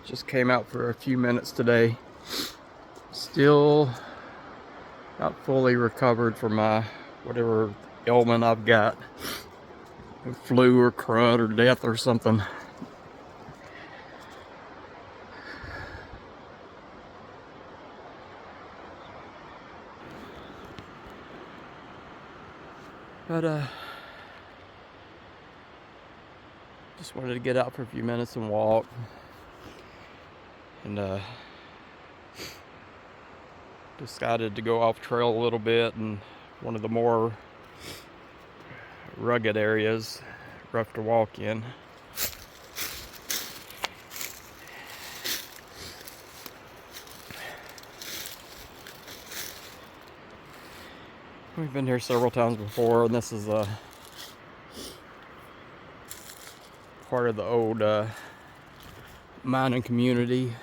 Just came out for a few minutes today. Still not fully recovered from my whatever ailment I've got. Flu or crud or death or something. But just wanted to get out for a few minutes and walk. And decided to go off trail a little bit in one of the more rugged areas, rough to walk in. We've been here several times before, and this is a part of the old mining community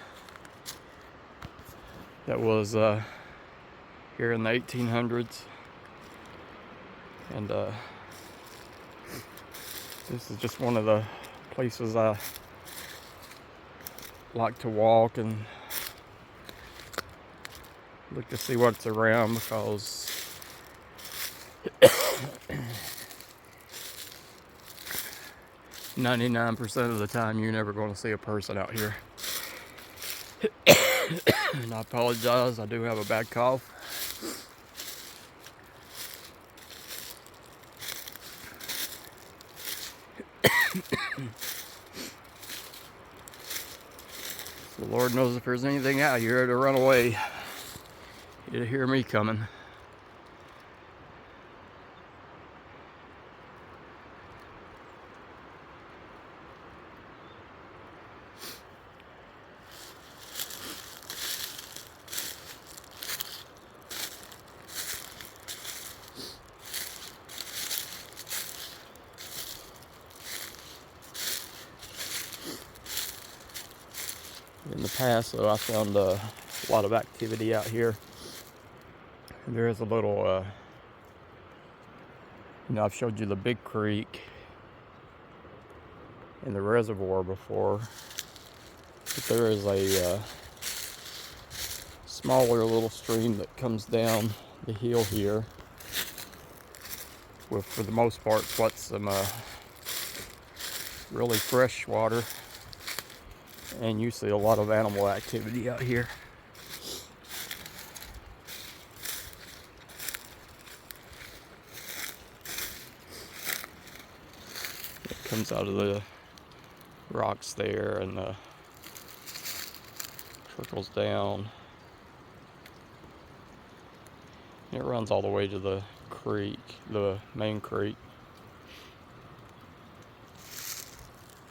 that was here in the 1800s. And this is just one of the places I like to walk and look to see what's around, because 99% of the time you're never going to see a person out here. And I apologize, I do have a bad cough. The Lord knows if there's anything out here to run away, you'd hear me coming. In the past, though, I found a lot of activity out here. And there is a little, I've showed you the big creek and the reservoir before, but there is a smaller little stream that comes down the hill here with, for the most part, what's some really fresh water. And you see a lot of animal activity out here. It comes out of the rocks there and trickles down. It runs all the way to the creek, the main creek.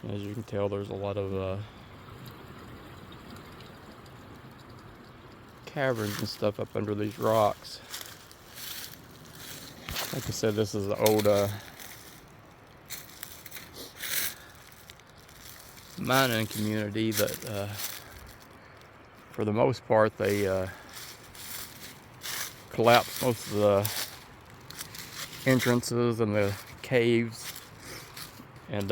And as you can tell, there's a lot of caverns and stuff up under these rocks. Like I said, this is the old mining community that for the most part they collapsed most of the entrances and the caves and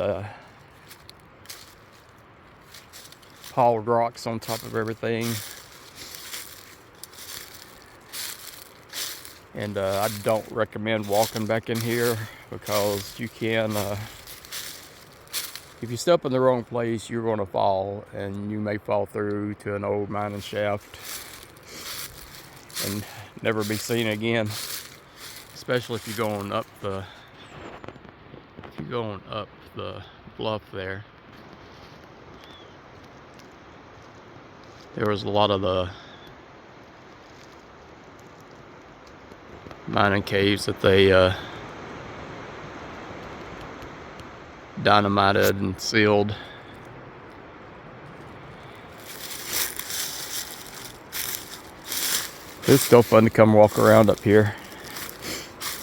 piled rocks on top of everything. And I don't recommend walking back in here, because you can, if you step in the wrong place, you're going to fall, and you may fall through to an old mining shaft and never be seen again. Especially if you're going up the, bluff there. There was a lot of the mining caves that they dynamited and sealed. It's still fun to come walk around up here.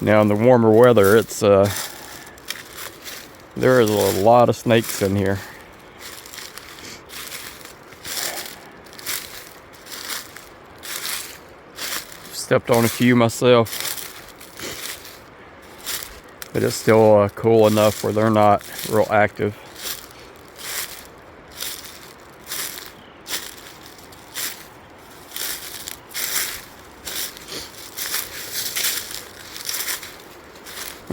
Now in the warmer weather, it's there is a lot of snakes in here. Stepped on a few myself. But it's still cool enough where they're not real active.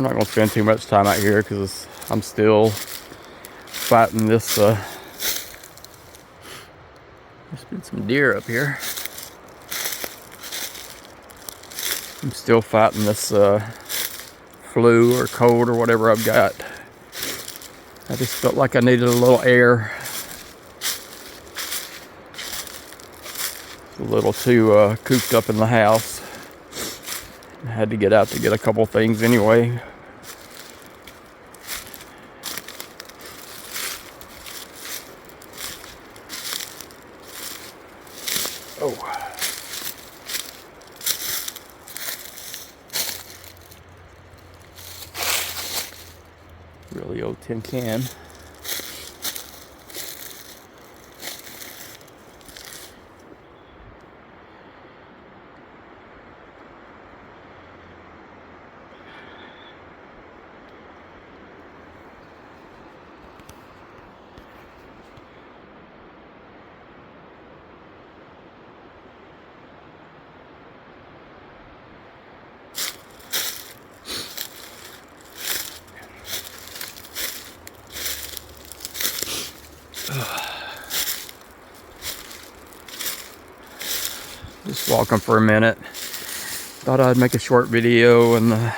I'm not going to spend too much time out here because I'm still fighting this. There's been some deer up here. I'm still fighting this flu or cold or whatever I've got. I just felt like I needed a little air. A little too cooped up in the house. I had to get out to get a couple things anyway. Oh. Really old tin can. Just walking for a minute. Thought I'd make a short video and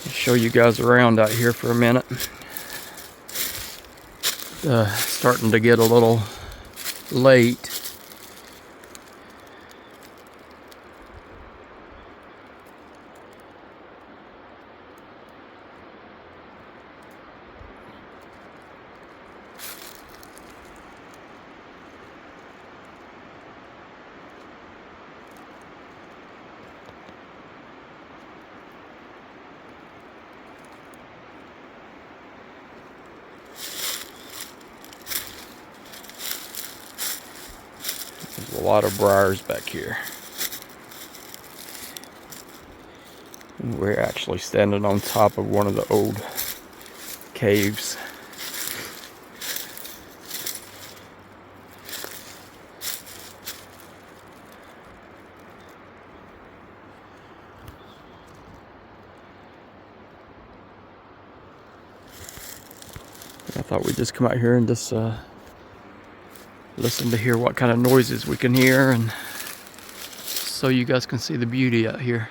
show you guys around out here for a minute. Starting to get a little late. There's a lot of briars back here. And we're actually standing on top of one of the old caves. I thought we'd just come out here and just listen to hear what kind of noises we can hear, and so you guys can see the beauty out here.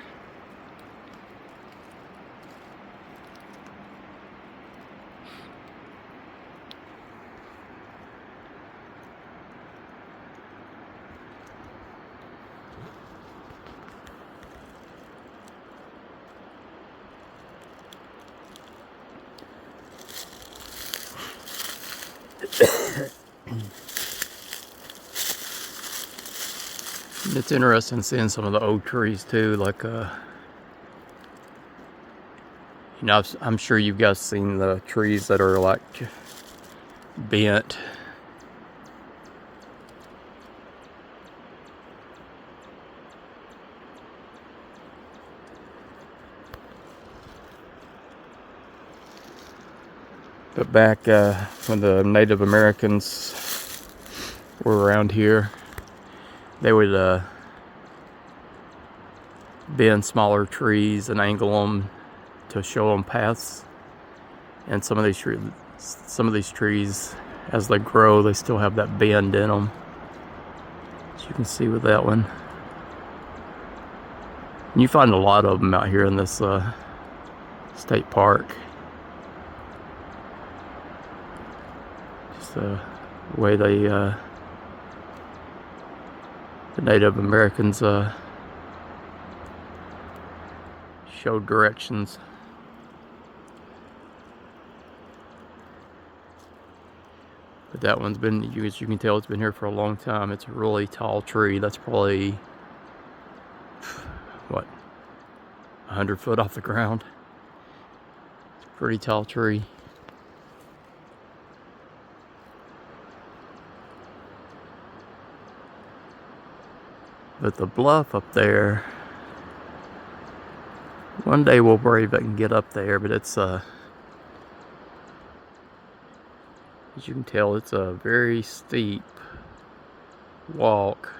It's interesting seeing some of the old trees too, like you know, I'm sure you guys seen the trees that are like bent. But back when the Native Americans were around here, they would bend smaller trees and angle them to show them paths. And some of these trees, as they grow, they still have that bend in them, as you can see with that one. And you find a lot of them out here in this state park. Just the way they the Native Americans showed directions. But that one's been, as you can tell, it's been here for a long time. It's a really tall tree. That's probably, what, 100 foot off the ground. It's a pretty tall tree. But the bluff up there, one day we'll worry if I can get up there, but it's as you can tell, it's a very steep walk.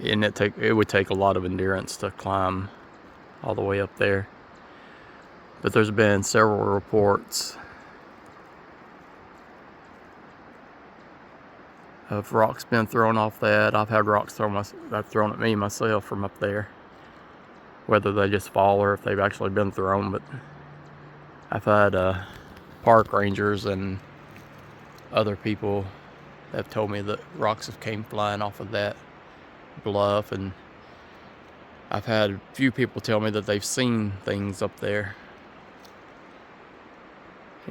and it would take a lot of endurance to climb all the way up there. But there's been several reports of rocks being thrown off that. I've had rocks thrown at me myself from up there, whether they just fall or if they've actually been thrown. But I've had park rangers and other people have told me that rocks have came flying off of that bluff, and I've had a few people tell me that they've seen things up there.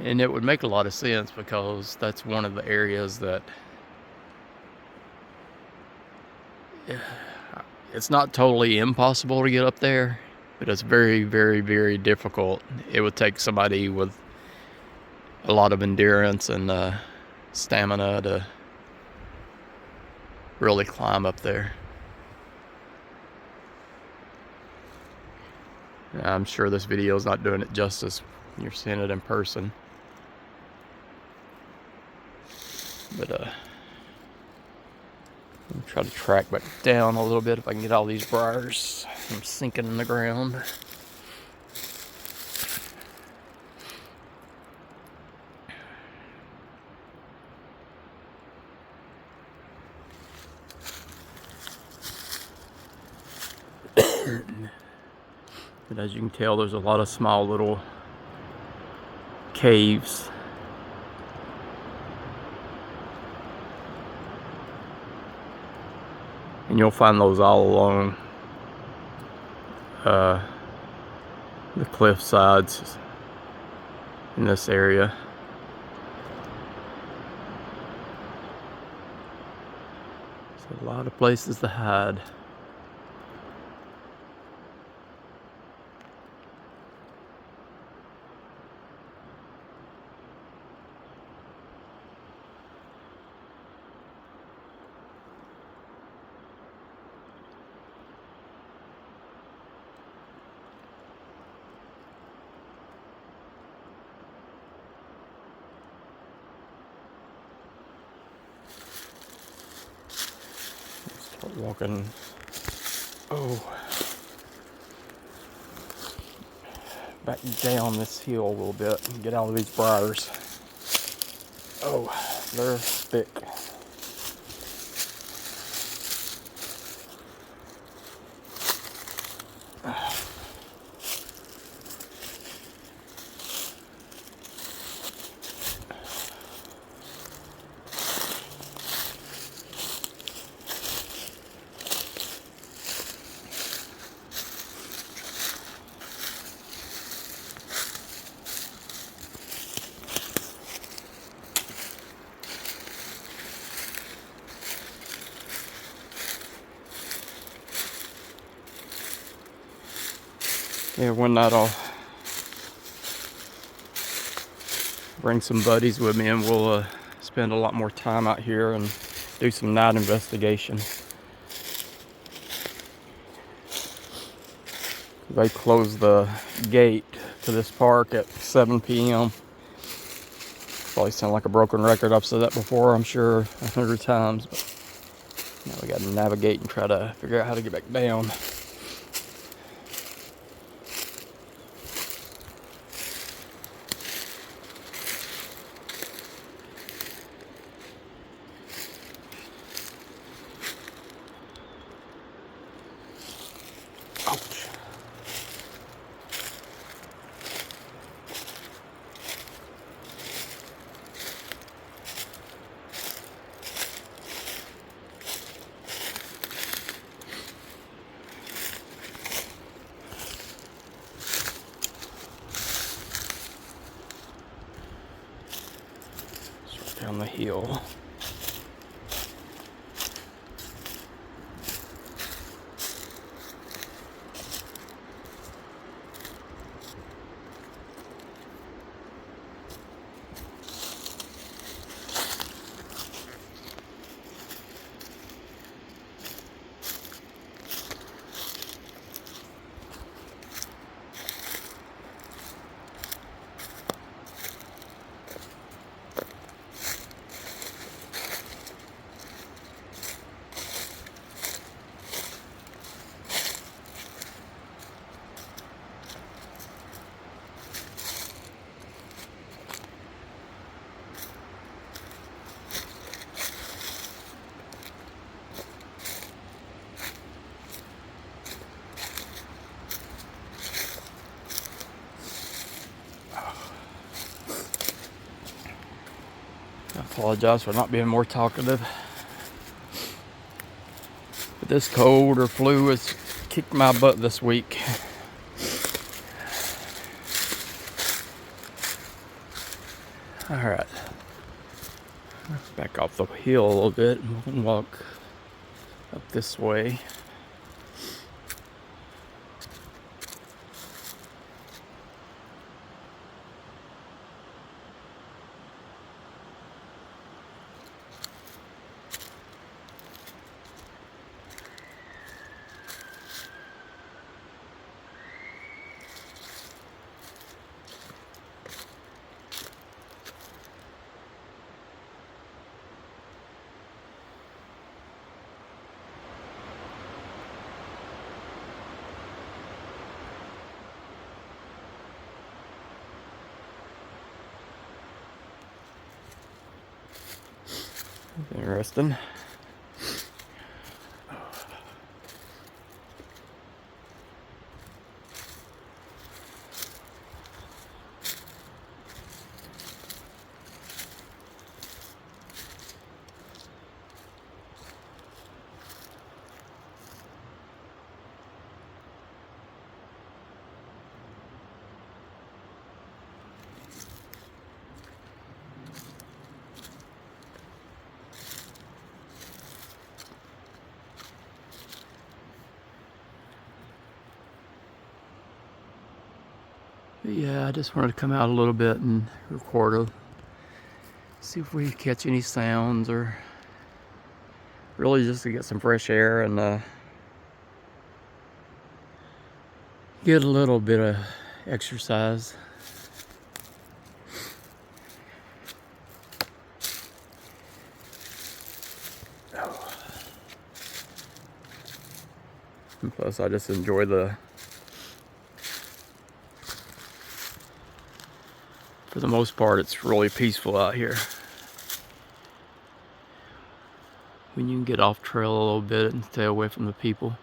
And it would make a lot of sense, because that's one of the areas that it's not totally impossible to get up there, but it's very, very, very difficult. It would take somebody with a lot of endurance and stamina to really climb up there. I'm sure this video is not doing it justice. You're seeing it in person. But I'll try to track back down a little bit if I can get all these briars from sinking in the ground. But as you can tell, there's a lot of small little caves. And you'll find those all along the cliff sides in this area. So a lot of places to hide. Start walking. Back down this hill a little bit and get out of these briars. They're thick. Yeah, one night I'll bring some buddies with me and we'll spend a lot more time out here and do some night investigation. They close the gate to this park at 7 p.m. Probably sound like a broken record. I've said that before, I'm sure, 100 times. But now we got to navigate and try to figure out how to get back down. Ouch. Start down the hill. Apologize for not being more talkative. But this cold or flu has kicked my butt this week. Alright. Back off the hill a little bit and we can walk up this way. Interesting. But yeah, I just wanted to come out a little bit and record see if we catch any sounds, or really just to get some fresh air and get a little bit of exercise. And plus, I just enjoy for the most part, it's really peaceful out here. When you can get off trail a little bit and stay away from the people.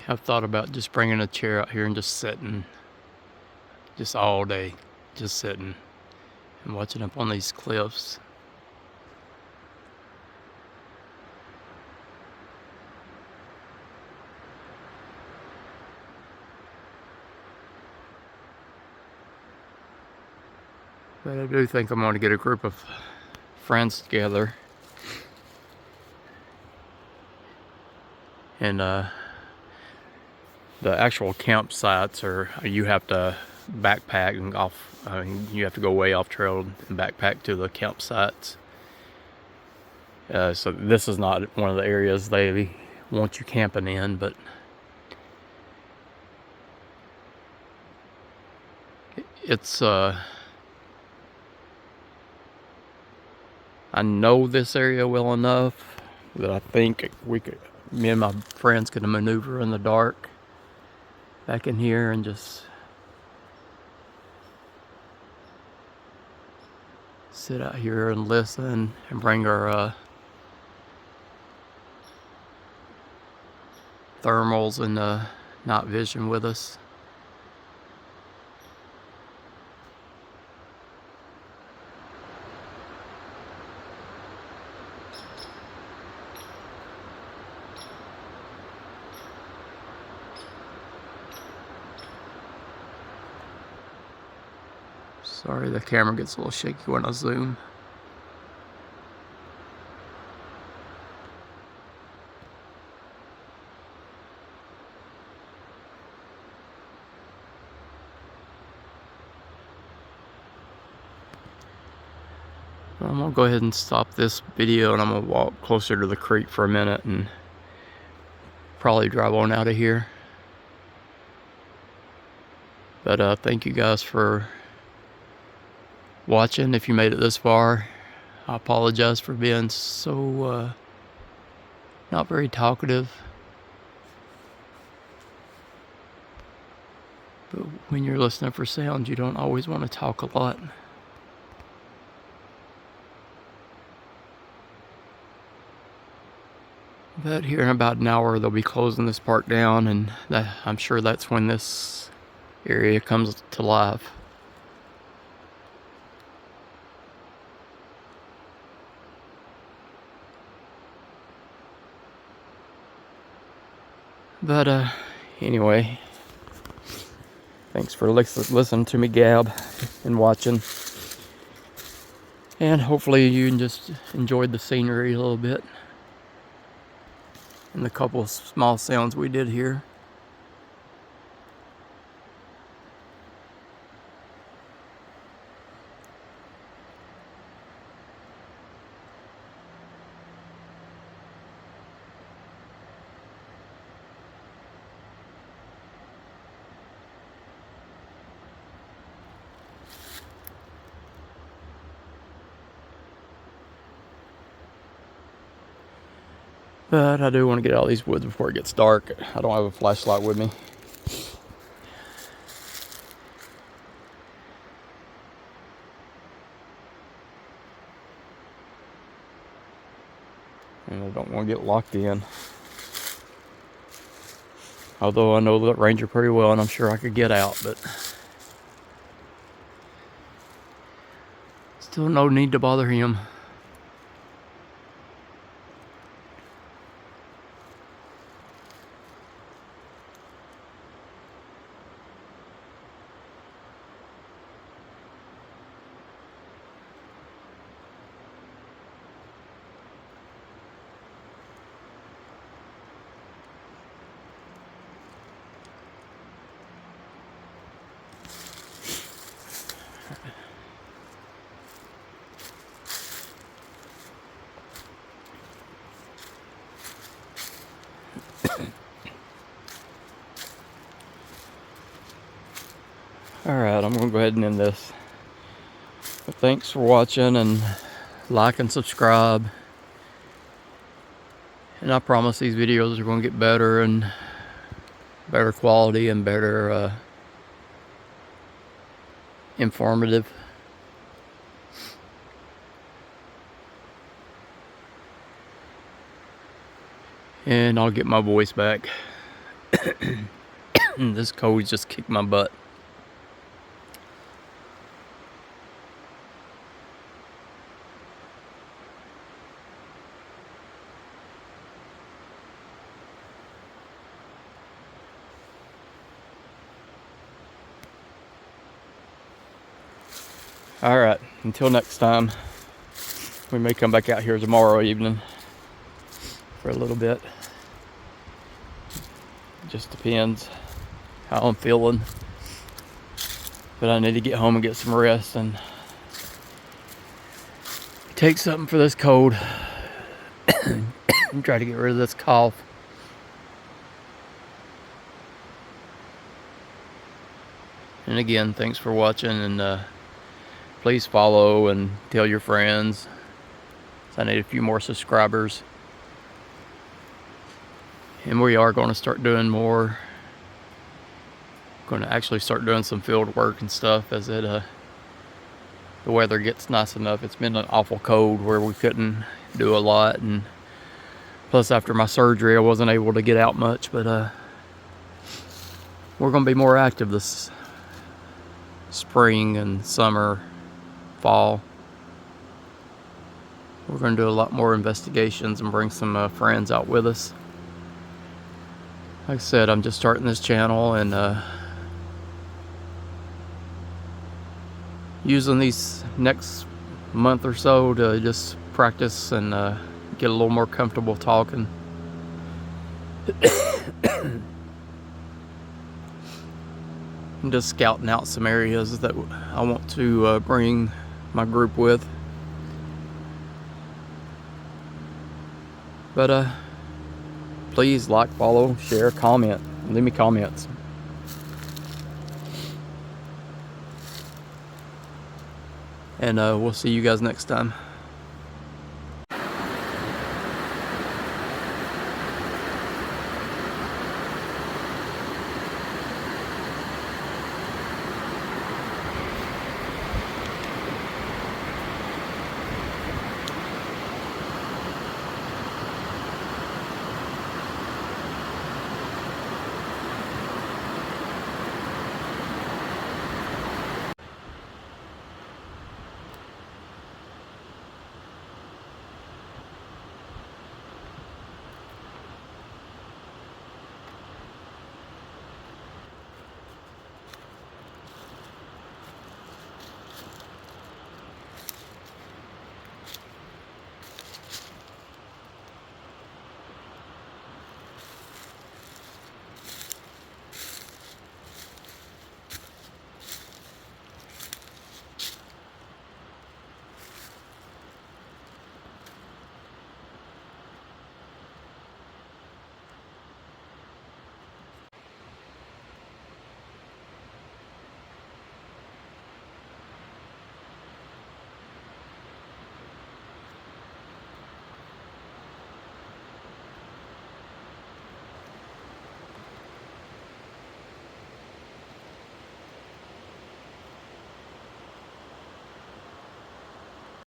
I've thought about just bringing a chair out here and just sitting, just all day, just sitting and watching up on these cliffs. But I do think I'm going to get a group of friends together and the actual campsites are, you have to backpack and you have to go way off trail and backpack to the campsites. So this is not one of the areas they want you camping in, but it's I know this area well enough that I think me and my friends could maneuver in the dark back in here and just sit out here and listen and bring our thermals and night vision with us. Sorry, the camera gets a little shaky when I zoom. I'm gonna go ahead and stop this video, and I'm gonna walk closer to the creek for a minute and probably drive on out of here. But thank you guys for watching. If you made it this far, I apologize for being so not very talkative. But when you're listening for sounds, you don't always want to talk a lot. But here in about an hour, they'll be closing this park down, and I'm sure that's when this area comes to life. But anyway, thanks for listening to me gab and watching. And hopefully you just enjoyed the scenery a little bit and the couple of small sounds we did here. But I do want to get out of these woods before it gets dark. I don't have a flashlight with me. And I don't want to get locked in. Although I know that ranger pretty well, and I'm sure I could get out, but still no need to bother him. Alright, I'm going to go ahead and end this. But thanks for watching, and like and subscribe. And I promise these videos are going to get better and better quality and better informative. And I'll get my voice back. This cold just kicked my butt. Alright, until next time. We may come back out here tomorrow evening for a little bit. Just depends how I'm feeling. But I need to get home and get some rest and take something for this cold and try to get rid of this cough. And again, thanks for watching, and please follow and tell your friends. So I need a few more subscribers. And we are going to start doing more. Going to actually start doing some field work and stuff as the weather gets nice enough. It's been an awful cold where we couldn't do a lot, and plus after my surgery I wasn't able to get out much. But we're going to be more active this spring and summer, fall. We're going to do a lot more investigations and bring some friends out with us. Like I said, I'm just starting this channel, and using these next month or so to just practice and get a little more comfortable talking. I'm just scouting out some areas that I want to bring my group with. But please like, follow, share, comment. Leave me comments. And we'll see you guys next time.